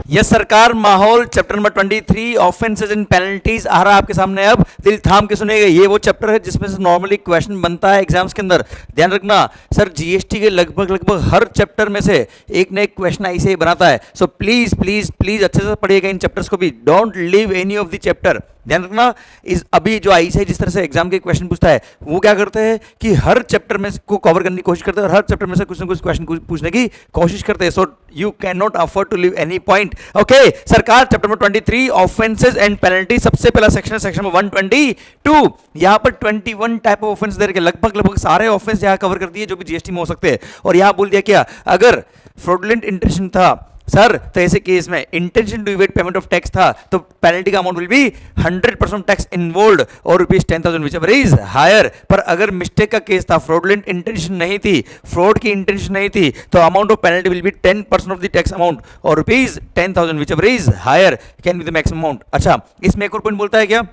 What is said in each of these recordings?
Yes सरकार, माहौल chapter number 23 offences and penalties आ रहा है आपके सामने। अब दिल थाम के सुनेगा, ये वो चैप्टर है जिसमें से नॉर्मली क्वेश्चन बनता है एग्जाम्स के अंदर। ध्यान रखना सर, जीएसटी के लगभग हर चैप्टर में से एक ना एक क्वेश्चन ऐसे ही बनाता है। सो प्लीज प्लीज प्लीज अच्छे से पढ़िएगा इन चैप्टर्स को भी, don't leave any of the chapter. ध्यान रखना, इस अभी जो आई से जिस तरह से एग्जाम के क्वेश्चन पूछता है, वो क्या करते हैं कि हर चैप्टर में को कवर करने की कोशिश करते हैं और हर चैप्टर में से कुछ ना कुछ क्वेश्चन पूछने की कोशिश करते हैं। So you can not afford to leave any point. Okay सरकार, chapter number 23 offences and penalty, सबसे पहला सेक्शन है सेक्शन 122। यहां पर 21 टाइप ऑफ ऑफेंस दे रखे, लगभग सारे ऑफेंस यहां कवर कर दिए जो भी जीएसटी में हो सकते हैं। और यहां बोल दिया क्या, अगर फ्रॉडुलेंट इंटेंशन था सर, तो ऐसे केस में intention to evade payment of tax था तो पेनल्टी का amount will be 100% tax involved और ₹10,000 विच एवर इज हायर। पर अगर मिस्टेक का केस था, फ्रॉडुलेंट इंटेंशन नहीं थी, फ्रॉड की इंटेंशन नहीं थी, तो amount of penalty will be 10% of the tax amount और ₹10,000 which ever is higher can be the maximum amount. अच्छा, इसमें एक और पॉइंट बोलता है क्या,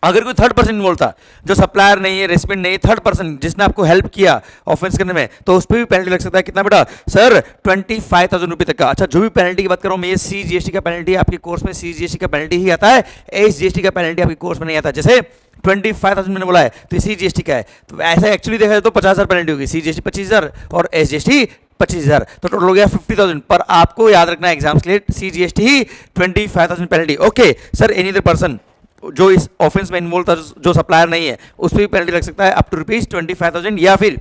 अगर कोई थर्ड पर्सन इन्वॉल्व था, जो सप्लायर नहीं है, रेसिपिएंट नहीं है, थर्ड पर्सन जिसने आपको हेल्प किया ऑफेंस करने में, तो उस पर भी पेनल्टी लग सकता है। कितना बेटा सर, 25,000 रुपये तक का। अच्छा, जो भी पेनल्टी की बात कर रहा हूं मैं, ये CGST का पेनल्टी आपके कोर्स में CGST का पेनल्टी ही आता है, SGST का पेनल्टी आपके कोर्स में नहीं आता। जैसे 25,000 मैंने बोला है तो CGST का है, तो ऐसा एक्चुअली देखा जाए तो 50,000 पेनल्टी होगी, CGST 25,000 और SGST 25,000, तो टोटल हो गया 50,000। पर आपको याद रखना है एग्जाम्स के लिए CGST ही 25,000 penalty. Okay sir, any other person जो इस ऑफेंस में इन्वॉल्व था, जो सप्लायर नहीं है, उस पर भी पेनल्टी लग सकता है अप टू ₹25,000। या फिर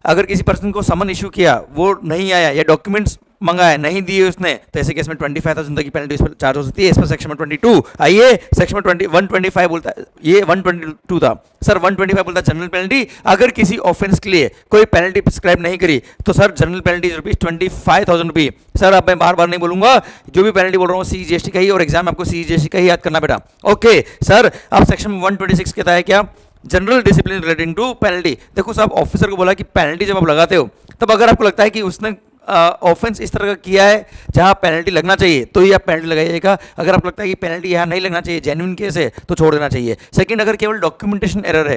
अगर किसी पर्सन को समन इशू किया, वो नहीं आया या डॉक्यूमेंट्स मंगाया नहीं दिए उसने, तो ऐसे केस में 25,000 तक की पेनल्टी इस पर चार्ज हो सकती है। इस पर सेक्शन में 22। आइए सेक्शन में 125 बोलता है, ये 122 था सर, 125 बोलता है जनरल पेनल्टी। अगर किसी ऑफेंस के लिए कोई पेनल्टी प्रिस्क्राइब नहीं करी तो सर जनरल पेनल्टी ₹25,000। सर अब मैं बार बार नहीं बोलूंगा, जो भी पेनल्टी बोल रहा हूँ CGST का ही, और एग्जाम में आपको CGST का ही याद करना बेटा। ओके सर, अब सेक्शन 126 कहता है क्या, general discipline relating to penalty. देखो साहब, ऑफिसर को बोला कि पेनल्टी जब आप लगाते हो, तब अगर आपको लगता है कि उसने ऑफेंस इस तरह का किया है जहां पेनल्टी लगना चाहिए, तो ही आप पेनल्टी लगाइएगा। अगर आपको लगता है कि पेनल्टी यहां नहीं लगना चाहिए, जेन्युइन केस है, तो छोड़ देना चाहिए। सेकंड, अगर केवल डॉक्यूमेंटेशन एरर है,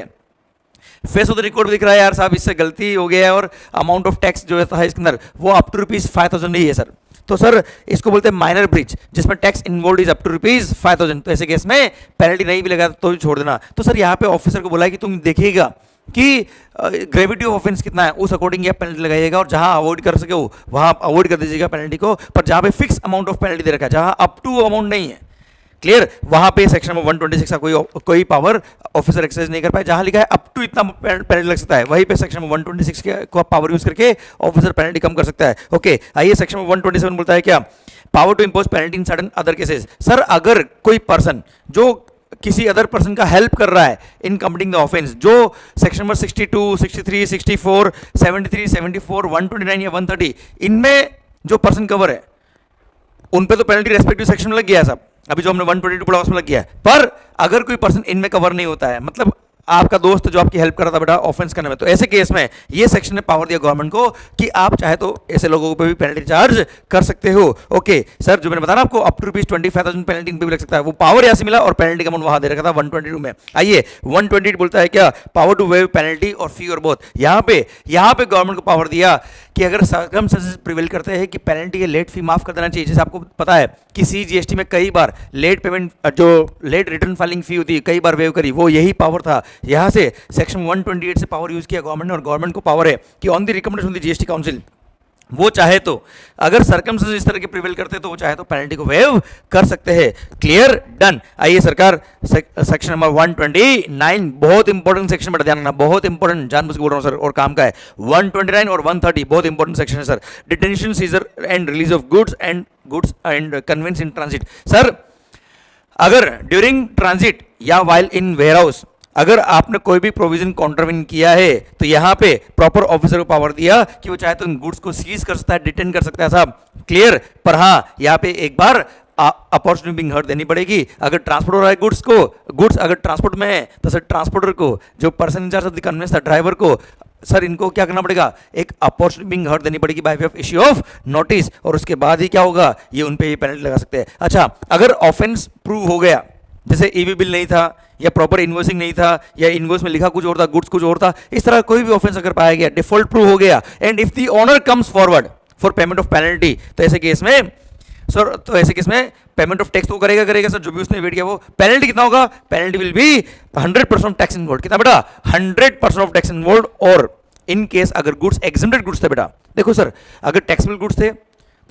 फेस ऑफ द रिकॉर्ड दिख रहा है यार साहब इससे गलती हो गया है और अमाउंट ऑफ टैक्स जो है इसके अंदर वो अप टू ₹5,000 नहीं है सर, तो सर इसको बोलते हैं माइनर ब्रीच, जिसमें tax involve is up to ₹5,000। तो ऐसे केस में पेनल्टी नहीं भी लगा तो भी छोड़ देना। तो सर यहाँ पे ऑफिसर को बोला है कि तुम देखिएगा कि ग्रेविटी ऑफ ऑफेंस कितना है, उस अकॉर्डिंग आप पेनल्टी लगाइएगा, और जहां अवॉइड कर सके हो वहां अवॉइड कर दीजिएगा पेनल्टी को। पर जहां पे फिक्स अमाउंट ऑफ पेनल्टी दे रखा है, जहां अप टू अमाउंट नहीं है, क्लियर, वहां पे सेक्शन में 126 का कोई पावर ऑफिसर एक्सरसाइज नहीं कर पाए। जहां लिखा है अप टू इतना पेनल्टी लग सकता है, वहीं पे सेक्शन में 126 को पावर यूज करके ऑफिसर पेनल्टी कम कर सकता है। ओके, आइए सेक्शन में 127 बोलता है क्या, power to impose penalty in certain other cases. Sir अगर कोई पर्सन जो किसी अदर पर्सन का हेल्प कर रहा है इन कमिटिंग द ऑफेंस, जो सेक्शन नंबर 62, 63, 64, 73, 74, 129 या 130, इनमें जो पर्सन कवर है उन पे तो पेनल्टी रेस्पेक्टिव सेक्शन में लग गया है साहब, अभी जो हमने 122 पढ़ा उसमें लग गया है। पर अगर कोई पर्सन इनमें कवर नहीं होता है, मतलब आपका दोस्त जो आपकी हेल्प कर रहा था बेटा ऑफेंस करने में, तो ऐसे केस में ये सेक्शन ने पावर दिया गवर्नमेंट को कि आप चाहे तो ऐसे लोगों पे भी पेनल्टी चार्ज कर सकते हो। ओके सर, जो मैंने बताया आपको अप टू ₹25,000 पेनल्टी पे भी लग सकता है, वो पावर यहां से मिला और पेनल्टी का अमाउंट वहां दे रखा था 122 में। आइए 128 बोलता है क्या, पावर टू वेव पेनल्टी और फी और बोथ। यहां पे गवर्नमेंट को पावर दिया कि अगर सर्कमस्टेंसेस प्रिवेल करते हैं कि पेनल्टी या लेट फी माफ कर देना चाहिए। जैसे आपको पता है कि CGST में कई बार लेट पेमेंट, जो लेट रिटर्न फाइलिंग फी होती है, कई बार वेव करी, वो यही पावर था। यहां से सेक्शन 128 से पावर यूज किया गवर्नमेंट ने, और गवर्नमेंट को पावर है कि on the recommendation of the GST council, वो चाहे तो अगर सर्कमस्टेंसेस इस तरह के प्रिवेल करते तो वो चाहे तो पेनल्टी को वेव कर सकते हैं। Clear, done. आइए सरकार, सेक्शन नंबर 129, बहुत इंपॉर्टेंट सेक्शन, बड़ा ध्यान रखना, बहुत इंपॉर्टेंट, जानबूझ के बोल रहा हूं सर और काम का है। 129 और 130 बहुत इंपॉर्टेंट सेक्शन है sir. Detention, seizure and release of goods and conveyance in transit. Sir अगर ड्यूरिंग ट्रांजिट या वाइल इन वेयर हाउस अगर आपने कोई भी प्रोविजन कॉन्ट्राविन किया है, तो यहां पे प्रॉपर ऑफिसर को पावर दिया कि वो चाहे तो इन गुड्स को सीज कर सकता है, डिटेन कर सकता है साहब। क्लियर, पर हाँ यहाँ पे एक बार अपॉर्चुनिटी बिंग हर्ट देनी पड़ेगी। अगर ट्रांसपोर्ट हो रहा है गुड्स अगर ट्रांसपोर्ट में है, तो सर ट्रांसपोर्टर को, जो person incharge of the conveyance था, ड्राइवर को, सर इनको क्या करना पड़ेगा, एक अपॉर्चुनिटी बिंग हर्ट देनी पड़ेगी by way of issue of notice, और उसके बाद ही क्या होगा, ये उन पे ये पेनल्टी लगा सकते हैं। अच्छा, अगर ऑफेंस प्रूव हो गया, जैसे ईबी बिल नहीं था, या प्रॉपर इन्वॉइसिंग नहीं था, या इन्वॉइस में लिखा कुछ और था, गुड्स कुछ और था, इस तरह कोई भी ऑफेंस अगर पाया गया, डिफॉल्ट प्रूव हो गया, and if the owner comes forward for payment of penalty, तो ऐसे केस में सर तो ऐसे केस में पेमेंट ऑफ टैक्स तो करेगा करेगा सर, जो भी उसने वेट किया वो। पेनल्टी कितना होगा? Penalty will be 100% of tax involve. कितना बेटा? 100% ऑफ टैक्स इन्वॉल्व। और इन केस अगर गुड्स एग्जेम्प्टेड गुड्स थे बेटा, देखो सर अगर टैक्सेबल गुड्स थे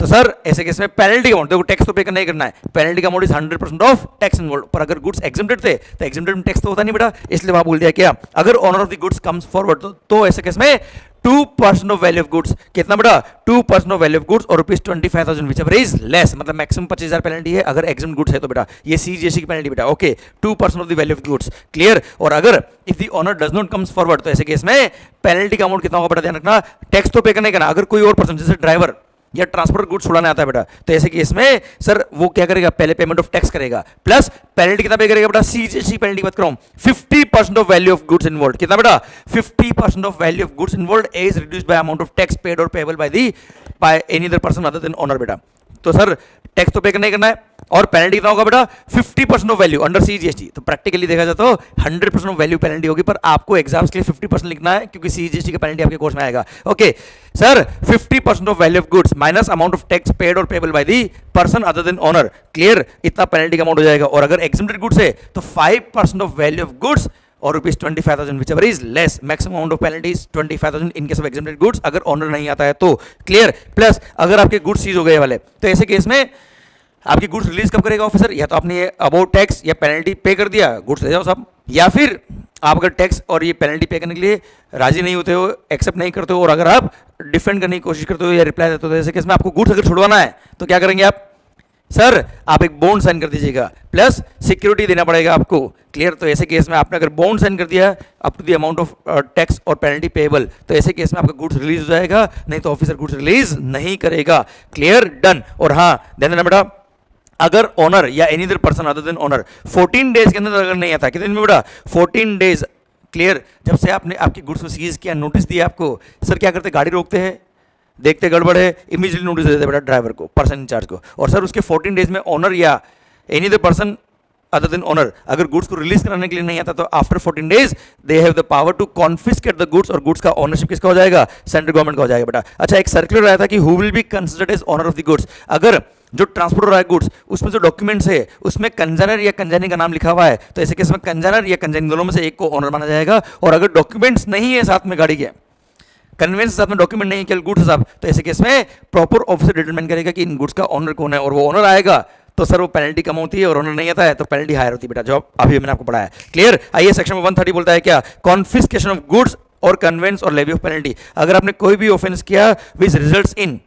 तो सर ऐसे केस में पेनल्टी अमाउंट, देखो टैक्स तो पे करना ही करना है, पेनल्टी का amount is 100% of tax involve. पर अगर गुड्स एग्जेम्प्टेड थे तो एग्जेम्प्टेड में टैक्स तो होता नहीं बेटा, इसलिए वहां बोल दिया क्या, अगर owner of the goods comes forward तो ऐसे केस में 2% ऑफ वैल्यू ऑफ गुड्स। कितना बेटा? 2% ऑफ वैल्यू ऑफ गुड्स और ₹25,000 विच एवर इज लेस, मतलब मैक्सिमम 25,000 पेनल्टी है अगर एग्जेम्प्ट गुड्स है तो बेटा, ये सीजीएसटी की पेनल्टी बेटा। Okay, 2% of the value of goods, clear. और अगर if the owner does not comes forward तो ऐसे केस में पेनल्टी का अमाउंट कितना होगा बेटा? ध्यान रखना, टैक्स तो पे करना ही करना। अगर कोई और पर्सन जैसे ड्राइवर या ट्रांसपोर्टर गुड्स छुड़ाने आता है बेटा, तो ऐसे केस में सर वो क्या करेगा? पहले पेमेंट ऑफ टैक्स करेगा, प्लस पेनल्टी कितना पे करेगा बेटा? सीजीएसटी पेनल्टी बात कर रहा हूं, 50% of value of goods involve. कितना बेटा? 50% of value of goods involve is reduced by amount of tax paid और payable by any other person other than owner बेटा। तो सर टैक्स तो पे करना ही करना है, और पेनल्टी कितना होगा बेटा? 50% ऑफ वैल्यू अंडर सीजीएसटी। तो प्रैक्टिकली देखा जाए तो 100% ऑफ वैल्यू पेनल्टी होगी, पर आपको एग्जाम्स के लिए 50% लिखना है क्योंकि सीजीएसटी का पेनल्टी आपके कोर्स में आएगा। Okay sir, 50% of value of goods minus amount of tax paid और payable by the person other than owner, clear, इतना पेनल्टी का अमाउंट हो जाएगा। और अगर एग्जेम्प्टेड गुड्स है तो 5% ऑफ वैल्यू ऑफ गुड्स और ₹25,000 विच ever is less, maximum amount of penalty is 25,000 in case of exempted goods, अगर ओनर नहीं आता है तो, क्लियर। प्लस अगर आपके गुड्स सीज हो गए वाले तो ऐसे केस में आपकी गुड्स रिलीज कब करेगा ऑफिसर? या तो आपने ये अबाउट टैक्स या पेनल्टी पे कर दिया, गुड्स ले जाओ सब, या फिर आप अगर टैक्स और ये पेनल्टी पे करने के लिए राजी नहीं होते हो, एक्सेप्ट नहीं करते हो, और अगर आप डिफेंड करने की कोशिश करते हो या रिप्लाई देते हो, तो ऐसे केस में आपको गुड्स अगर छुड़वाना है तो क्या करेंगे आप? सर आप एक बॉन्ड साइन कर दीजिएगा, प्लस सिक्योरिटी देना पड़ेगा आपको, क्लियर। तो ऐसे केस में आपने अगर बॉन्ड साइन कर दिया up to the amount of tax और पेनल्टी पेएबल, तो ऐसे केस में आपका गुड्स रिलीज हो जाएगा, नहीं तो ऑफिसर गुड्स रिलीज नहीं करेगा, क्लियर, डन। और हाँ ध्यान देना बेटा, अगर ओनर या any other person other than owner 14 days के अंदर अगर नहीं आता, कितने दिन में बेटा? 14 डेज, क्लियर। जब से आपने आपकी गुड्स को सीज किया, नोटिस दिया आपको, सर क्या करते? गाड़ी रोकते हैं, देखते गड़बड़ है, इमीडिएटली नोटिस दे देते बेटा ड्राइवर को, पर्सन इंचार्ज को। और सर उसके 14 डेज में ओनर या any other person other than owner अगर गुड्स को रिलीज कराने के लिए नहीं आता, तो after 14 days they have the power to confiscate the goods, और गुड्स का ओनरशिप किसका हो जाएगा? सेंट्रल गवर्नमेंट का हो जाएगा बेटा। अच्छा, एक सर्कुलर आया था कि who will be considered as owner of the goods. अगर जो ट्रांसपोर्टर है गुड्स, उसमें जो डॉक्यूमेंट्स है उसमें कंजाइनर या कंजाइनी का नाम लिखा हुआ है, तो ऐसे केस में कंजाइनर या कंजाइनी दोनों में से एक को ओनर माना जाएगा। और अगर डॉक्यूमेंट्स नहीं है साथ में गाड़ी के, कन्वेंस साथ में डॉक्यूमेंट नहीं है केवल गुड्स साहब, तो ऐसे केस में प्रॉपर ऑफिसर डिटरमाइन करेगा कि इन गुड्स का ओनर कौन है, और वो ओनर आएगा तो सर वो पेनल्टी कम होती है, और ओनर नहीं आता है तो पेनल्टी हायर होती है बेटा, जो अभी मैंने आपको पढ़ाया, क्लियर। आइए सेक्शन 130 बोलता है क्या? कॉन्फिस्केशन ऑफ गुड्स और कन्वेंस और लेवी ऑफ पेनल्टी। अगर आपने कोई भी ऑफेंस किया which results in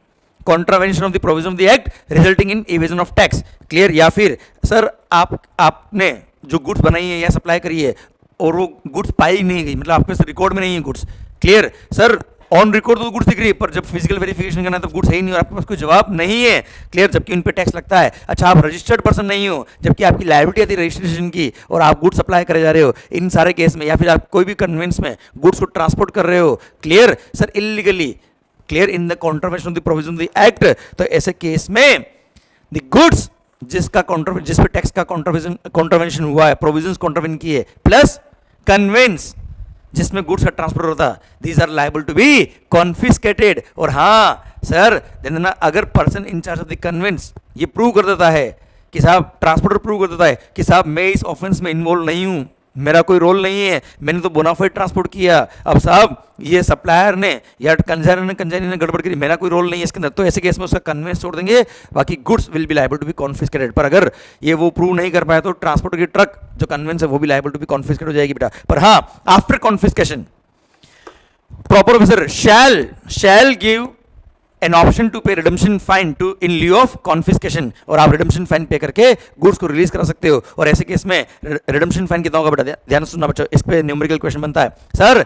contravention of the provision of the act resulting in evasion of tax, clear. या फिर सर आपने जो गुड्स बनाई है या सप्लाई करी है और वो गुड्स पाई नहीं गई, मतलब आपके रिकॉर्ड में नहीं है goods, clear. Sir on record तो गुड्स दिख रही है, पर जब फिजिकल वेरिफिकेशन करना है तो गुड्स है ही नहीं और आपके पास कोई जवाब नहीं है, क्लियर, जबकि उन पे टैक्स लगता है। अच्छा, आप रजिस्टर्ड पर्सन नहीं हो, जबकि आपकी लायबिलिटी आती है रजिस्ट्रेशन की, और आप गुड्स सप्लाई करे जा रहे हो, इन सारे केस में, या फिर आप कोई भी कन्वेंस में गुड्स को ट्रांसपोर्ट कर रहे हो, clear sir, illegally, clear, in the contravention of the provision of the act, तो ऐसे केस में द गुड्स जिस पे टैक्स का कॉन्ट्रावेंशन हुआ है, प्रोविजंस कॉन्ट्रावेंट किए, प्लस कन्वेंस जिसमें गुड्स का ट्रांसफर होता, these are liable to be confiscated. और हाँ सर देना, अगर person incharge of the conveyance ये प्रूव कर देता है कि साहब, ट्रांसपोर्टर प्रूव कर देता है कि साहब मैं इस ऑफेंस में इन्वॉल्व नहीं हूं, मेरा कोई रोल नहीं है, मैंने तो बोनाफाइड ट्रांसपोर्ट किया, अब साहब ये सप्लायर ने या कंजाइनर ने गड़बड़ करी, मेरा कोई रोल नहीं है इसके अंदर, तो ऐसे केस में उसका कन्वेंस छोड़ देंगे, बाकी goods will be liable to be confiscated. पर अगर ये वो प्रूव नहीं कर पाया तो ट्रांसपोर्टर की ट्रक जो कन्वेंस है वो भी लायबल टू बी कॉन्फिस्केट हो जाएगी बेटा। पर हाँ, after confiscation proper officer shall give an option to pay redemption fine to in lieu of confiscation, और आप रिडम्पशन फाइन पे करके गुड्स को रिलीज करा सकते हो। और ऐसे केस में रिडम्पशन फाइन कितना होगा बेटा? ध्यान से सुनना बच्चों, इस पे न्यूमेरिकल क्वेश्चन बनता है। Sir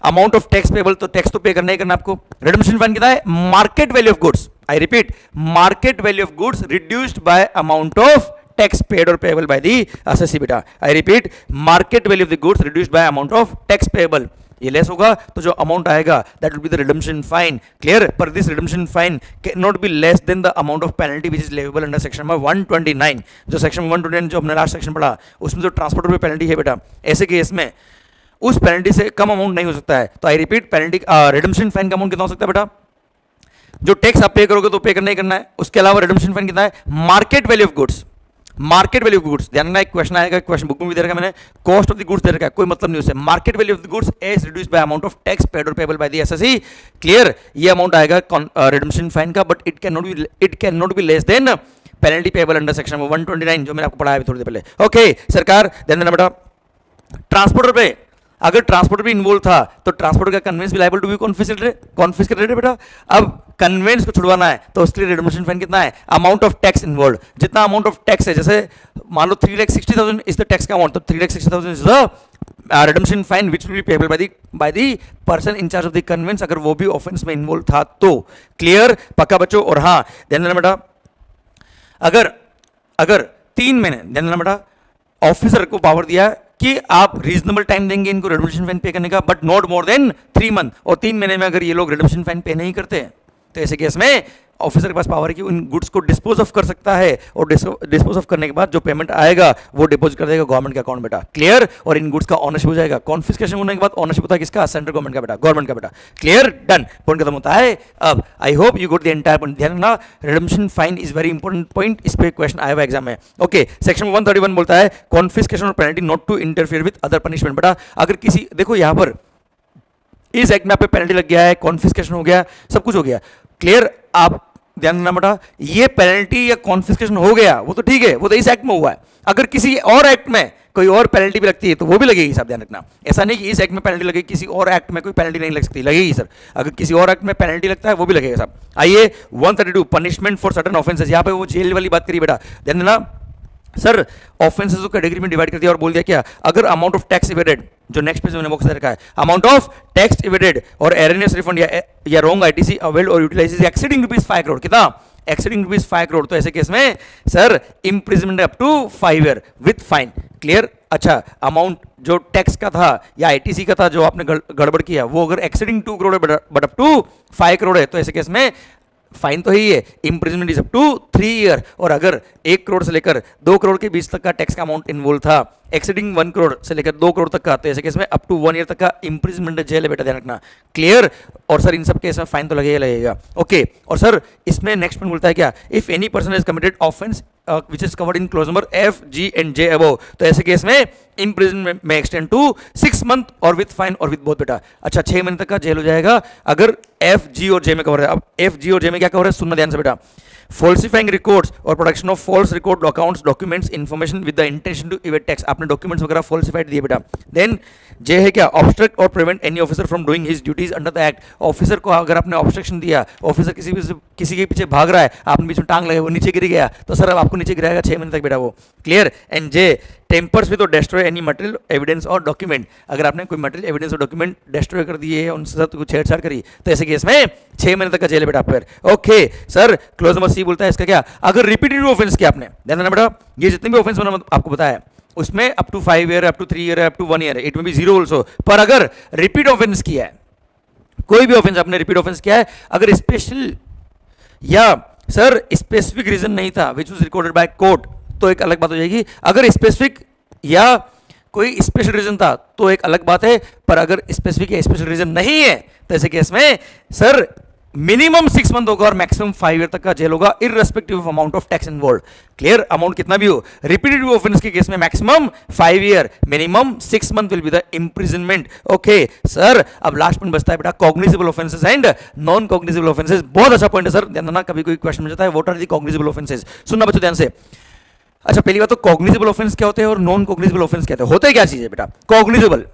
amount of tax payable, तो टैक्स तो पे करना ही करना आपको। रिडम्पशन फाइन कितना है? Market value of goods, I repeat, market value of goods reduced by amount of tax paid और पेबल बाय द असेसी बेटा, I repeat, market value of the goods reduced by amount of tax payable, ये less होगा तो जो amount आएगा that will be the redemption fine, clear. पर this redemption fine can not be less than the amount of penalty which is leviable under section number 129। जो section 129 जो हमने last section पढ़ा, उसमें जो ट्रांसपोर्टर पे पेनल्टी है बेटा, ऐसे केस में उस पेनल्टी से कम अमाउंट नहीं हो सकता है। तो I repeat, penalty redemption fine का अमाउंट कितना हो सकता है बेटा? जो टैक्स आप पे करोगे तो पे करना ही करना है। उसके अलावा रिडम्पशन फाइन कितना है, market value of goods, market value of goods, ध्यान रखना, एक क्वेश्चन आएगा, क्वेश्चन बुक में भी दे रखा मैंने, कॉस्ट ऑफ द गुड्स दे रखा है, कोई मतलब नहीं उससे, market value of the goods as reduced by amount of tax paid और payable by the SSC, clear, ये अमाउंट आएगा रिडम्पशन फाइन का, but it can not be less than penalty payable under section 129 जो मैंने आपको पढ़ाया थोड़ी देर पहले। ओके सरकार, ध्यान देना बेटा, ट्रांसपोर्टर पे अगर ट्रांसपोर्टर भी इन्वॉल्व था तो ट्रांसपोर्टर का कन्वेंस भी लायबल टू बी कॉन्फिस्केटेड बेटा। अब कन्वेंस को छुड़वाना है तो उसके लिए रिडम्पशन फाइन कितना है, अमाउंट ऑफ टैक्स इन्वॉल्व, जितना अमाउंट ऑफ टैक्स है, जैसे मान लो 3,60,000 इज द टैक्स का अमाउंट, तो 3,60,000 is the redemption fine which will be payable by the person in charge of the convince, अगर वो भी ऑफेंस में इन्वॉल्व था तो। क्लियर, पक्का बच्चों। और हाँ ध्यान देना बेटा, अगर 3 महीने, ध्यान देना बेटा, ऑफिसर को पावर दिया कि आप रीजनेबल टाइम देंगे इनको रिडम्पशन फाइन पे करने का, but not more than 3 month, और 3 महीने में अगर ये लोग रिडम्पशन फाइन पे नहीं करते तो ऐसे केस में ऑफिसर के पास पावर है कि उन गुड्स को डिस्पोज ऑफ कर सकता है, और डिस्पोज ऑफ करने के बाद जो पेमेंट आएगा वो डिपॉजिट कर देगा गवर्नमेंट के अकाउंट बेटा। क्लियर, और इन गुड्स का ऑनरशिप हो जाएगा, कॉन्फिस्केशन होने के बाद ऑनरशिप होता है किसका, सेंट्रल गवर्नमेंट का बेटा, गवर्नमेंट का बेटा। क्लियर, डन, पॉइंट खत्म होता है। अब I hope you got the entire point. ध्यान रखना, redemption fine is very important point, इस पे क्वेश्चन आया हुआ एग्जाम में। ओके, सेक्शन 131 बोलता है कॉन्फिस्केशन और penalty not to interfere with other punishment बेटा। अगर किसी, देखो यहाँ पर इस एक्ट में आप पे पेनल्टी लग गया है, कॉन्फिस्केशन हो गया, सब कुछ हो गया, क्लियर, आप ध्यान देना बेटा, ये पेनल्टी या कॉन्फिस्केशन हो गया वो तो ठीक है, वो तो इस एक्ट में हुआ है, अगर किसी और एक्ट में कोई और पेनल्टी भी लगती है तो वो भी लगेगी, सब ध्यान रखना। ऐसा नहीं कि इस एक्ट में पेनल्टी लगेगी, किसी और एक्ट में कोई पेनल्टी नहीं लग सकती, लगेगी सर, अगर किसी और एक्ट में पेनल्टी लगता है वो भी लगेगा सब। आइए 132 पनिशमेंट फॉर सर्टेन ऑफेंसेस, यहाँ पे वो जेल वाली बात करी बेटा, ध्यान देना सर, ऑफेंसेस को कैटेगरी में डिवाइड कर दिया और बोल दिया क्या, अगर अमाउंट ऑफ टैक्स इवेडेड, जो नेक्स्ट पेज में बॉक्स दे रखा है, अमाउंट ऑफ टैक्स इवेडेड और एरनेस रिफंड या रॉन्ग आईटीसी अवेल्ड और यूटिलाइज एक्सीडिंग ₹5 करोड़, कितना, एक्सीडिंग ₹5 करोड़, तो ऐसे केस में sir imprisonment up to 5 year with fine. Clear, अच्छा, अमाउंट जो टैक्स का था या आईटीसी का था जो आपने गड़बड़ किया, वो अगर एक्सीडिंग 2 करोड़ है बट अप टू 5 करोड़ है तो ऐसे केस में फाइन तो ही है, imprisonment is up to 3 year, और अगर 1 करोड़ से लेकर 2 करोड़ के बीच तक का टैक्स का अमाउंट इन्वॉल्व था, एक्सीडिंग 1 करोड़ से लेकर 2 करोड़ तक का, तो ऐसे केस में अप टू 1 ईयर तक का इम्प्रिजनमेंट जेल है बेटा, ध्यान रखना। क्लियर, और सर इन सब केस में फाइन तो लगेगा। ओके, और सर इसमें नेक्स्ट पॉइंट बोलता है क्या, if any person has committed offence which is covered in clause number F, G and J above, तो ऐसे केस में इम्प्रिजनमेंट में एक्सटेंड टू 6 मंथ और विथ फाइन और विथ बोथ बेटा। अच्छा, 6 महीने तक का जेल हो जाएगा अगर F, G और J में कवर है। अब F, G और J में क्या कवर है, सुनना ध्यान से बेटा, फॉल्सिफाइंग रिकॉर्ड्स और production of false record accounts documents information with the intention to evade tax, आपने डॉक्यूमेंट्स वगैरह फॉल्सिफाइड दिए बेटा। देन जे है क्या, ऑब्स्ट्रक्ट और prevent any officer from doing his duties under the act, officer को अगर आपने ऑब्स्ट्रक्शन दिया, ऑफिसर किसी के पीछे भाग रहा है, आपने बीच में टांग लगाई, वो नीचे गिर गया, तो सर अब आपको नीचे गिराएगा 6 महीने तक बेटा वो। Clear, and J tempers with और डिस्ट्रॉय एनी मटेरियल एविडेंस और डॉक्यूमेंट, अगर आपने कोई मटेरियल एविडेंस और डॉक्यूमेंट डिस्ट्रॉय कर दिए, उनसे साथ कुछ छेड़छाड़ करी, तो ऐसे केस में 6 महीने तक का जेल है बेटा फिर। Okay sir, clause number C बोलता है इसका क्या, अगर रिपीटेड ऑफेंस किया आपने, ध्यान देना बेटा, ये जितने भी ऑफेंस मैंने आपको बताया उसमें up to 5 year, up to 3 year, up to 1 year है, इट में भी 0 ऑल्सो, पर अगर रिपीट ऑफेंस किया है, कोई भी ऑफेंस आपने रिपीट ऑफेंस किया है, अगर स्पेशल या सर स्पेसिफिक रीजन नहीं था which was recorded by court, तो एक अलग बात हो जाएगी। अगर स्पेसिफिक या कोई स्पेशल रीजन था तो एक अलग बात है, पर अगर स्पेसिफिक या स्पेशल रीजन नहीं है तो ऐसे केस में सर मिनिमम 6 मंथ होगा और मैक्सिमम 5 ईयर तक का जेल होगा, irrespective of amount of tax involve. Clear, amount कितना भी हो, रिपीटेड ऑफेंस के केस में maximum 5 year, minimum 6 month will be the imprisonment. Okay sir, अब लास्ट पॉइंट बचता है बेटा cognizable offences and non cognizable offences. बहुत अच्छा पॉइंट है सर, ध्यान देना, कभी कोई क्वेश्चन में जाता है what are the cognizable offences, सुनना बच्चों ध्यान से। अच्छा, पहली बात तो कॉग्निजेबल ऑफेंस क्या होते हैं और नॉन कॉग्निजेबल ऑफेंस क्या होते हैं क्या चीज है बेटा। कॉग्निजेबल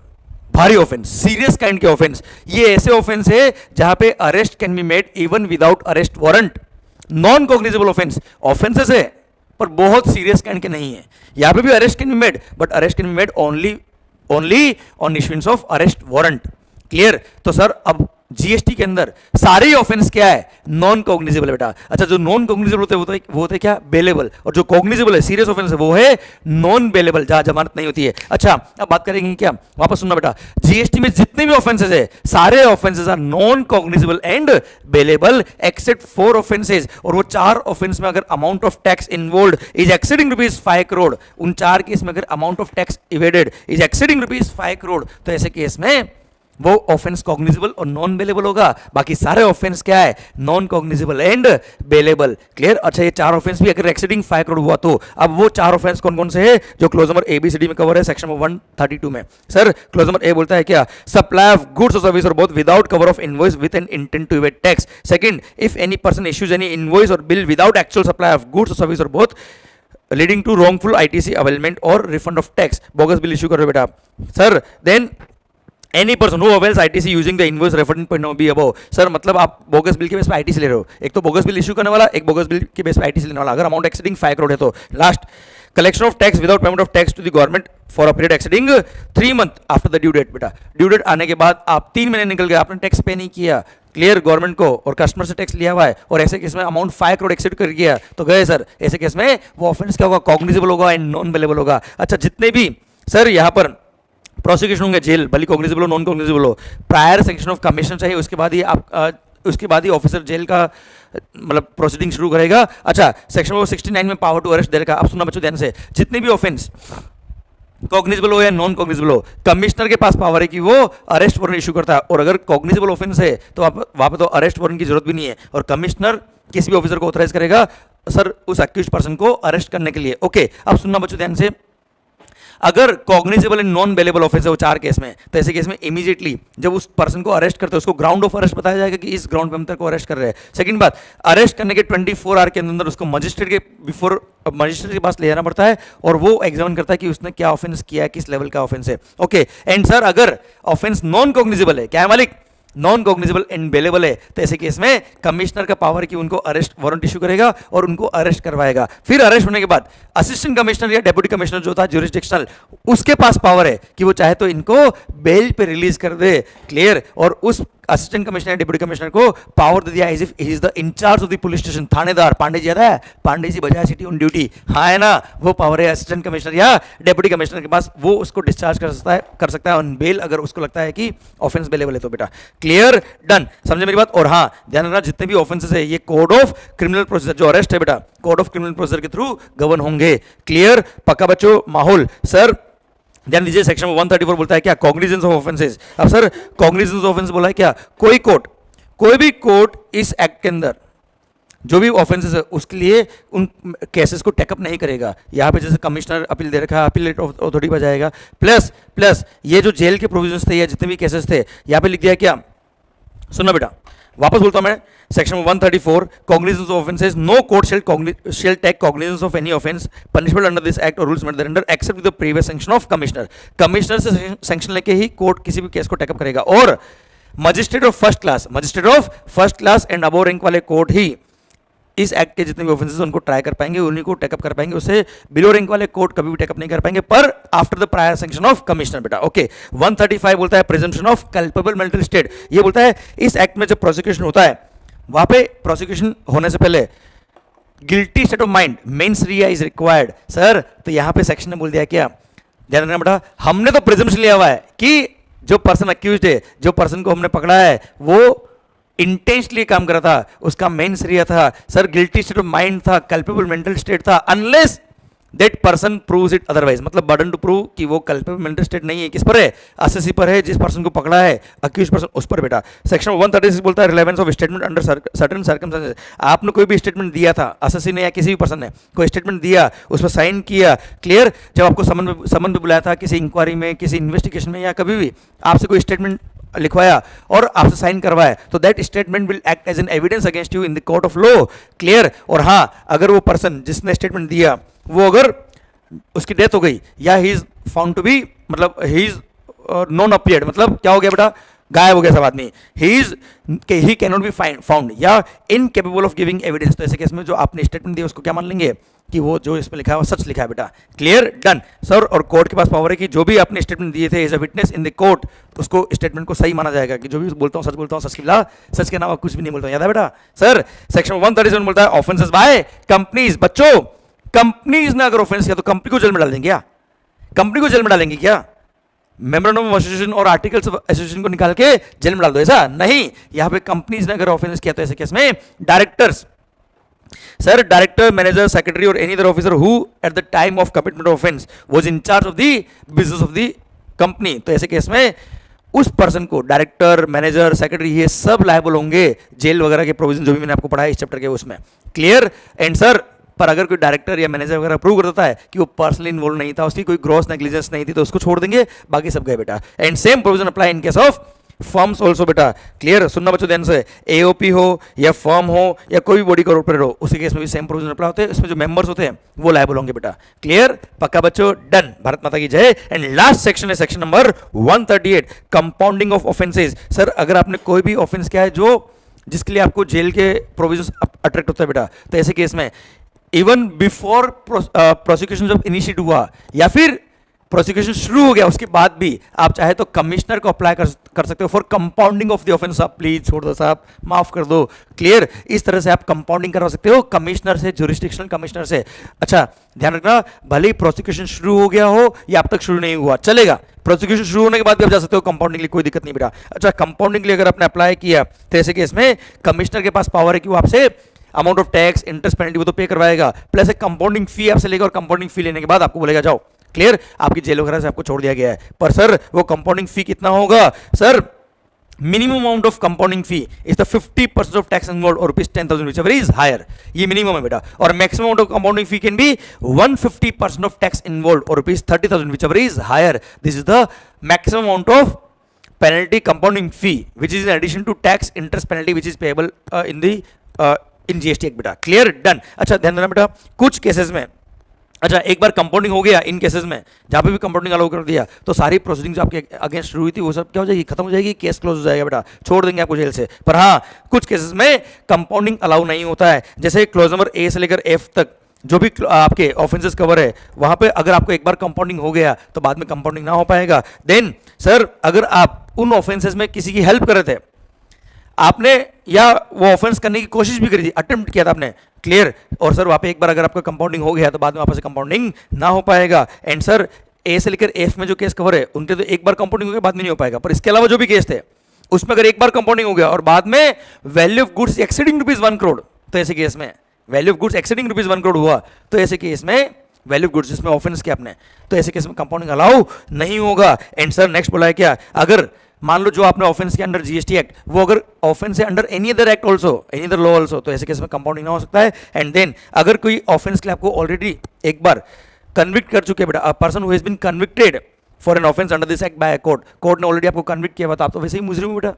भारी ऑफेंस, सीरियस काइंड के ऑफेंस, ये ऐसे ऑफेंस है जहां पे arrest can be made even without arrest warrant. Non cognizable offence offences है पर बहुत सीरियस काइंड के नहीं है, यहां पे भी arrest can be made but arrest can be made only on issuance of arrest warrant. Clear, तो सर अब जीएसटी के अंदर सारे ऑफेंस क्या है, नॉन कॉग्निजेबल बेटा। अच्छा, जो नॉन कॉग्निजेबल होते हैं वो होते क्या, बेलेबल, और जो कॉग्निजेबल है सीरियस ऑफेंस है वो है नॉन बेलेबल, जहां जमानत नहीं होती है। अच्छा, अब बात करेंगे क्या, वापस सुनना बेटा, जीएसटी में जितने भी ऑफेंसेस है सारे offences are non cognizable and bailable except 4 offences, और वो 4 ऑफेंस में अगर amount of tax involve is exceeding ₹5 crore, उन 4 केस में अगर amount of tax evaded is exceeding ₹5 crore, तो ऐसे केस में वो ऑफेंस कॉग्निजेबल और नॉन बेलेबल होगा, बाकी सारे ऑफेंस क्या है, non cognizable and bailable. Clear. अच्छा, ये चार ऑफेंस भी अगर एक्सीडिंग 5 करोड़ हुआ तो अब वो चार ऑफेंस कौन कौन से है जो क्लोज नंबर ABCD में कवर है सेक्शन 132 में। सर क्लोज नंबर ए बोलता है क्या, सप्लाई ऑफ गुड्स और सर्विस और both without cover of invoice with an intent to evade tax. Second, if any person issues any invoice और bill without actual supply of goods और service और both leading to wrongful ITC availment और refund of tax, bogus bill issue कर रहे हो बेटा। Sir then any person who avails ITC using the invoice reference point B above. Sir मतलब आप bogus bill के बेस पे ITC ले रहे हो, एक तो बोगस बिल इशू करने वाला, एक बोगस बिल के बेस पे ITC लेने वाला, अगर अमाउंट एक्सीडिंग 5 करोड़ है तो। Last, collection of tax without payment of tax to the government for a period exceeding 3 month after the due date. बेटा ड्यू डेट आने के बाद आप 3 महीने निकल गए, आपने टैक्स पे नहीं किया, क्लियर, गवर्नमेंट को और कस्टमर से टैक्स लिया हुआ है, और ऐसे केस में अमाउंट 5 करोड़ एक्सीड कर गया तो गए सर। ऐसे केस में वो ऑफेंस क्या होगा, कॉग्निजेबल होगा एंड नॉन बेलेबल होगा। अच्छा, जितने भी सर यहाँ पर प्रोसिक्यूशन होंगे, जेल भले कॉग्निजेबल हो नॉन कॉग्निजेबल हो, प्रायर सेंक्शन ऑफ कमीशन चाहिए, उसके बाद ही आप उसके बाद ही ऑफिसर जेल का मतलब प्रोसीडिंग शुरू करेगा। अच्छा, सेक्शन 69 में पावर टू अरेस्ट दे रखा। अब सुनना बच्चों ध्यान से, जितने भी ऑफेंस कॉग्निजेबल हो या नॉन कॉग्निजेबल हो, कमिश्नर के पास पावर है कि वो अरेस्ट वारंट इशू करता है, और अगर कॉग्निजेबल ऑफेंस है तो वहां पे तो अरेस्ट वारंट की जरूरत भी नहीं है, और कमिश्नर किसी भी ऑफिसर को ऑथराइज करेगा सर उस अक्यूज्ड पर्सन को अरेस्ट करने के लिए। ओके, अब सुनना बच्चों ध्यान से, अगर cognizable and non bailable offence है वो 4 केस में, तो ऐसे केस में इमीडिएटली जब उस पर्सन को अरेस्ट करते हैं उसको ग्राउंड ऑफ अरेस्ट बताया जाएगा कि इस ग्राउंड पे हम तेरे को अरेस्ट कर रहे हैं। सेकंड बात, अरेस्ट करने के 24 आवर के अंदर उसको मजिस्ट्रेट के पास ले जाना पड़ता है, और वो एग्जामिन करता है कि उसने क्या ऑफेंस किया है, किस लेवल का ऑफेंस है। ओके, एंड सर अगर ऑफेंस नॉन कॉग्निजेबल है, क्या है मालिक, नॉन कॉग्निजेबल एंड बेलेबल है, तो ऐसे केस में कमिश्नर का पावर कि उनको अरेस्ट वारंट इशू करेगा और उनको अरेस्ट करवाएगा। फिर अरेस्ट होने के बाद असिस्टेंट कमिश्नर या डेप्यूटी कमिश्नर जो था ज्यूरिसडिक्शनल, उसके पास पावर है कि वो चाहे तो इनको बेल पे रिलीज कर दे। क्लियर। और उस असिस्टेंट कमिश्नर या डिप्टी कमिश्नर को पावर दे दिया as if he is the incharge of the police station, थानेदार। पांडे जी आता है, पांडे जी बजाय सिटी ऑन ड्यूटी, हाँ है ना, वो पावर है असिस्टेंट कमिश्नर या डिप्टी कमिश्नर के पास, वो उसको डिस्चार्ज कर सकता है ऑन बेल अगर उसको लगता है कि ऑफेंस बेलेबल है तो। बेटा क्लियर, डन, समझे मेरी बात। और हाँ ध्यान रखना, जितने भी ऑफेंसेस है ये कोड ऑफ क्रिमिनल प्रोसीजर जो अरेस्ट है बेटा, कोड ऑफ क्रिमिनल प्रोसीजर के थ्रू गवर्न होंगे। क्लियर, पक्का बच्चों, माहौल। सर ध्यान दीजिए, सेक्शन 134 बोलता है क्या, कॉग्निजेंस ऑफ ऑफेंसेस। अब सर कॉग्निजेंस ऑफ ऑफेंस बोला है क्या, कोई कोर्ट, कोई भी कोर्ट इस एक्ट के अंदर जो भी ऑफेंसेस है उसके लिए उन केसेस को टेकअप नहीं करेगा। यहाँ पे जैसे कमिश्नर अपील दे रखा है, अपीलेट अथॉरिटी पर जाएगा, प्लस ये जो जेल के प्रोविजंस थे या जितने भी केसेस थे यहाँ पे लिख दिया क्या, सुनना बेटा, वापस बोलता हूं मैं, section 134 cognizance of offences, no court shall take cognizance of any offence punishable under this act और rules made thereunder except with the previous sanction of commissioner. Commissioner से सैंक्शन लेके ही कोर्ट किसी भी केस को टेकअप करेगा, और magistrate of first class and above rank वाले कोर्ट ही इस एक्ट के जितने भी ऑफेंसेस उनको ट्राई कर पाएंगे, उन्हीं को टेकअप कर पाएंगे, उससे बिलो रैंक वाले कोर्ट कभी भी टेकअप नहीं कर पाएंगे, पर after the prior sanction of commissioner. बेटा ओके, 135 बोलता है presumption of culpable mental state. ये बोलता है इस एक्ट में जब प्रोसिक्यूशन होता है वहां पे प्रोसिक्यूशन होने से पहले guilty state of mind mains Riya is required. Sir तो यहां पे सेक्शन ने बोल दिया क्या, ध्यान रखना बेटा, हमने तो प्रिजम्पशन लिया हुआ है कि जो पर्सन अक्यूज्ड है, जो पर्सन को हमने पकड़ा है वो इंटेंशनली काम कर रहा था, उसका मेन श्रेय था sir, guilty state of mind था, कल्पेबल मेंटल स्टेट था, unless that person proves it otherwise. मतलब बर्डन टू प्रूव कि वो कल्पेबल मेंटल स्टेट नहीं है, किस पर है, असेसी पर है, जिस पर्सन को पकड़ा है अक्यूज पर्सन उस पर। बेटा सेक्शन 136 बोलता है relevance of statement under certain circumstances. आपने कोई भी स्टेटमेंट दिया था, असेसी ने या किसी भी पर्सन ने कोई स्टेटमेंट दिया, उस पर साइन किया, क्लियर, जब आपको समन पे बुलाया था किसी इंक्वायरी में, किसी इन्वेस्टिगेशन में, या कभी भी आपसे कोई स्टेटमेंट लिखवाया और आपसे साइन करवाया, तो that statement will act as an evidence against you in the court of law. Clear. और हाँ, अगर वो पर्सन जिसने स्टेटमेंट दिया वो अगर उसकी डेथ हो गई या he is found to be, मतलब ही इज नॉन अपीयर्ड, मतलब क्या हो गया बेटा, गायब हो गया सब आदमी, he can not be found या इनकेपेबल ऑफ गिविंग एविडेंस, तो ऐसे केस में जो आपने स्टेटमेंट दिया उसको क्या मान लेंगे कि वो जो इसमें लिखा है वो सच लिखा है। बेटा क्लियर, डन सर। और कोर्ट के पास पावर है कि जो भी आपने स्टेटमेंट दिए थे as a witness in the court, उसको स्टेटमेंट को सही माना जाएगा कि जो भी बोलता हूँ सच के खिला, सच के अलावा कुछ भी नहीं बोलता हूँ, याद है बेटा। सर सेक्शन 137 बोलता है ऑफेंसेस बाय कंपनीज। बच्चों कंपनीज ने अगर ऑफेंस किया तो कंपनी को जेल में डाल देंगे क्या, कंपनी को जेल में डालेंगे क्या, मेमोरेंडम ऑफ एसोसिएशन और आर्टिकल्स ऑफ एसोसिएशन को निकाल के जेल में डाल दो, ऐसा नहीं। यहां पे कंपनीज ने अगर ऑफेंस किया तो ऐसे केस में directors, sir director, manager, secretary और any other officer who at the time of commitment of offence was in charge of the business of the company, तो ऐसे केस में उस पर्सन को, डायरेक्टर, मैनेजर, सेक्रेटरी, ये सब liable होंगे jail वगैरह के प्रोविजन जो भी मैंने आपको पढ़ाया इस चैप्टर के उसमें। क्लियर? एंड सर, पर अगर कोई डायरेक्टर या मैनेजर वगैरह प्रूव कर देता है कि वो पर्सनली इन्वॉल्व नहीं था, उसकी कोई ग्रॉस नेग्लिजेंस नहीं थी, तो उसको छोड़ देंगे, बाकी सब गए बेटा। And same provision apply in case of firms also बेटा। क्लियर? सुनना बच्चों ध्यान से, एओपी हो या फर्म हो या कोई भी बॉडी कॉर्पोरेट हो, उसी केस में भी सेम प्रोविजन अप्लाई होते हैं। इसमें जो मेंबर्स होते हैं वो लायबल होंगे बेटा। क्लियर? पक्का बच्चों? डन। भारत माता की जय। एंड लास्ट सेक्शन है section number 138, compounding of offences. Sir, अगर आपने कोई भी ऑफेंस किया है जो जिसके लिए आपको जेल के प्रोविजन अट्रैक्ट होता है बेटा, तो ऐसे केस में इवन बिफोर प्रोसिक्यूशन जब इनिशिएट हुआ या फिर प्रोसिक्यूशन शुरू हो गया उसके बाद भी आप चाहे तो कमिश्नर को अप्लाई कर सकते हो for compounding of the offence. आप प्लीज छोड़ दो साहब, माफ कर दो। क्लियर? इस तरह से आप कंपाउंडिंग करवा सकते हो कमिश्नर से, जुरिस्डिक्शनल कमिश्नर से। अच्छा, ध्यान रखना, भले ही प्रोसिक्यूशन शुरू हो गया हो या अब तक शुरू नहीं हुआ, चलेगा। प्रोसिक्यूशन शुरू होने के बाद भी आप जा सकते हो कंपाउंडिंग के लिए, कोई दिक्कत नहीं बेटा। अच्छा, कंपाउंडिंग के लिए अगर आपने अप्लाई किया तो ऐसे केस में कमिश्नर के पास पावर है कि वो आपसे amount of tax, interest, penalty वो तो पे करवाएगा, प्लस एक कंपाउंडिंग फी आपसे लेगा और कंपाउंडिंग फी लेने के बाद आपको बोलेगा जाओ। क्लियर? आपकी जेल वगैरह से आपको छोड़ दिया गया है। पर सर, वो कंपाउंडिंग फी कितना होगा? Sir, minimum amount of compounding fee is the 50% of tax involved और ₹10,000 व्हिचएवर इज हायर। ये मिनिमम है बेटा। और maximum amount of compounding fee can be 150% of tax involved और ₹30,000 whichever is higher. This is the maximum amount of penalty compounding fee which is in addition to tax, interest, penalty which is payable in GST Act बेटा। Clear? Done. अच्छा, ध्यान देना बेटा, कुछ cases में, अच्छा एक बार कंपाउंडिंग हो गया, इन केसेस में जहां पे भी कंपाउंडिंग अलाउ कर दिया तो सारी प्रोसीडिंग जो आपके अगेंस्ट शुरू हुई थी वो सब क्या हो जाएगी? खत्म हो जाएगी, केस क्लोज हो जाएगा बेटा, छोड़ देंगे आपको जेल से। पर हाँ, कुछ केसेस में कंपाउंडिंग अलाउ नहीं होता है, जैसे क्लोज नंबर ए से लेकर एफ तक जो भी आपके ऑफेंसेस कवर है वहां पे अगर आपको एक बार कंपाउंडिंग हो गया तो बाद में कंपाउंडिंग ना हो पाएगा। देन सर, अगर आप उन ऑफेंसेस में किसी की हेल्प कर रहे थे, आपने या वो ऑफेंस करने की कोशिश भी करी थी, अटेम्प्ट किया था आपने, क्लियर, और सर वहां पे एक बार अगर आपका कंपाउंडिंग हो गया तो बाद में वापस से कंपाउंडिंग ना हो पाएगा। एंड सर, ए से लेकर एफ में जो केस कवर है उनके तो एक बार कंपाउंडिंग हो गया, बाद में नहीं हो पाएगा। पर इसके अलावा जो भी केस थे उसमें अगर एक बार कंपाउंडिंग हो गया और बाद में value of goods exceeding ₹1 crore, तो ऐसे केस में value of goods exceeding ₹1 crore हुआ, तो ऐसे केस में वैल्यू ऑफ गुड्स जिसमें ऑफेंस किया आपने, तो ऐसे केस में कंपाउंडिंग अलाउ नहीं होगा। एंड सर, नेक्स्ट बोला है क्या, अगर मान लो जो आपने ऑफेंस के अंडर जीएसटी एक्ट, वो अगर ऑफेंस है under any other act also, any other law also, तो ऐसे केस में कंपाउंडिंग ना हो सकता है। एंड देन अगर कोई ऑफेंस के लिए आपको ऑलरेडी एक बार कन्विक्ट कर चुके हैं बेटा, a person who has been convicted for an offence under this act by court ने ऑलरेडी आपको कन्विक्ट किया, तो आप तो वैसे ही मुजरिम हो बेटा,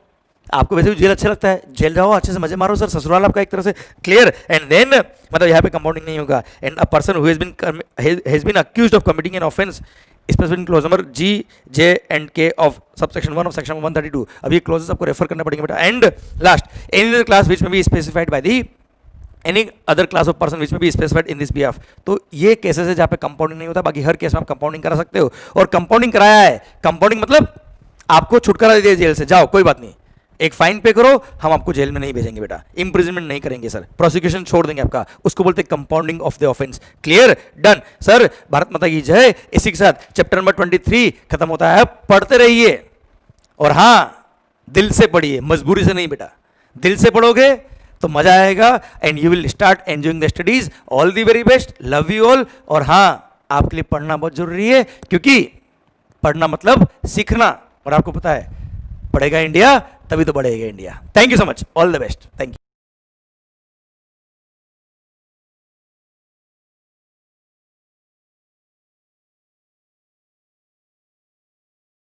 आपको वैसे भी जेल अच्छा लगता है, जेल जाओ, अच्छे से मजे मारो सर, ससुराल आपका एक तरह से। क्लियर? एंड देन मतलब यहाँ पे कंपाउंडिंग नहीं होगा। And a person who has been accused of committing an offence specific clause number G, J and K of subsection 1 of section 132। अब ये क्लोजेस आपको रेफर करना पड़ेंगे बेटा। And last, any other class which may be specified by the any other class of person which may be specified in this behalf. तो ये cases है जहाँ पे कंपाउंडिंग नहीं होता, बाकी हर केस में आप कंपाउंडिंग करा सकते हो। और कंपाउंडिंग कराया है, कंपाउंडिंग मतलब आपको छुटकारा दे दिया जेल से, जाओ कोई बात नहीं, एक फाइन पे करो, हम आपको जेल में नहीं भेजेंगे बेटा, इंप्रिजनमेंट नहीं करेंगे सर, प्रोसिक्यूशन छोड़ देंगे आपका, उसको बोलते हैं compounding of the offence. Clear? Done. Sir, Bharat माता की जय। इसी के साथ चैप्टर नंबर 23 खत्म होता है। पढ़ते रहिए और हाँ, दिल से पढ़िए, मजबूरी से नहीं बेटा, दिल से पढ़ोगे तो मजा आएगा and you will start enjoying the studies. All the very best, love you all. और हाँ, आपके लिए पढ़ना बहुत जरूरी है, क्योंकि पढ़ना मतलब सीखना, और आपको पता है पढ़ेगा इंडिया तभी तो बढ़ेगा India. Thank you so much, all the best, thank you.